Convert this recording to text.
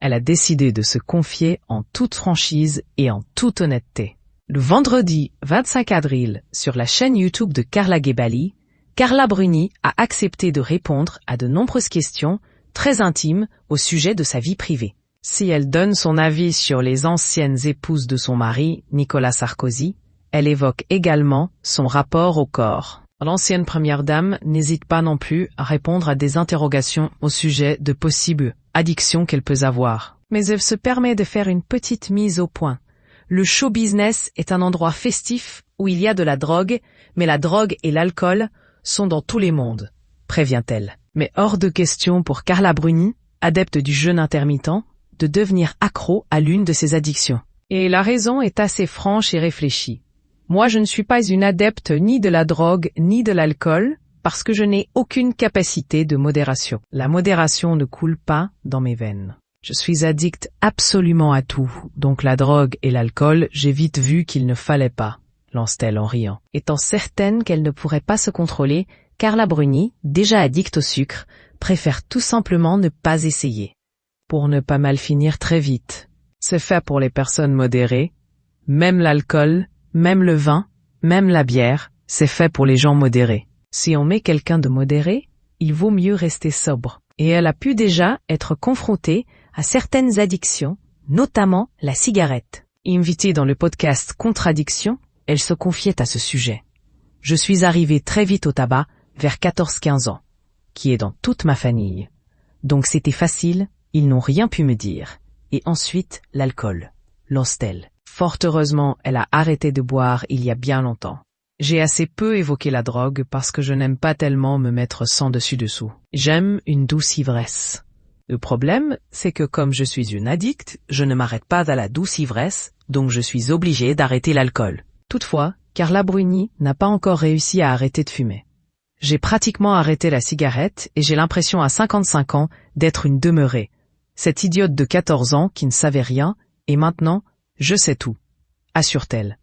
Elle a décidé de se confier en toute franchise et en toute honnêteté. Le vendredi 25 avril, sur la chaîne YouTube de Carla Gebali, Carla Bruni a accepté de répondre à de nombreuses questions très intimes au sujet de sa vie privée. Si elle donne son avis sur les anciennes épouses de son mari, Nicolas Sarkozy, elle évoque également son rapport au corps. L'ancienne première dame n'hésite pas non plus à répondre à des interrogations au sujet de possibles addictions qu'elle peut avoir. Mais elle se permet de faire une petite mise au point. Le show business est un endroit festif où il y a de la drogue, mais la drogue et l'alcool sont dans tous les mondes, prévient-elle. Mais hors de question pour Carla Bruni, adepte du jeûne intermittent, de devenir accro à l'une de ses addictions. Et la raison est assez franche et réfléchie. Moi, je ne suis pas une adepte ni de la drogue ni de l'alcool parce que je n'ai aucune capacité de modération. La modération ne coule pas dans mes veines. Je suis addict absolument à tout, donc la drogue et l'alcool, j'ai vite vu qu'il ne fallait pas, lance-t-elle en riant. Étant certaine qu'elle ne pourrait pas se contrôler, Carla Bruni, déjà addicte au sucre, préfère tout simplement ne pas essayer. Pour ne pas mal finir très vite. C'est fait pour les personnes modérées, même l'alcool, même le vin, même la bière, c'est fait pour les gens modérés. Si on met quelqu'un de modéré, il vaut mieux rester sobre. Et elle a pu déjà être confrontée à certaines addictions, notamment la cigarette. Invitée dans le podcast Contradiction, elle se confiait à ce sujet. Je suis arrivée très vite au tabac, vers 14-15 ans, qui est dans toute ma famille. Donc c'était facile, ils n'ont rien pu me dire. Et ensuite, l'alcool, lance-t-elle. Fort heureusement, elle a arrêté de boire il y a bien longtemps. J'ai assez peu évoqué la drogue parce que je n'aime pas tellement me mettre sans dessus-dessous. J'aime une douce ivresse. Le problème, c'est que comme je suis une addict, je ne m'arrête pas à la douce ivresse, donc je suis obligée d'arrêter l'alcool. Toutefois, Carla Bruni n'a pas encore réussi à arrêter de fumer. J'ai pratiquement arrêté la cigarette et j'ai l'impression à 55 ans d'être une demeurée. Cette idiote de 14 ans qui ne savait rien, et maintenant, je sais tout, assure-t-elle.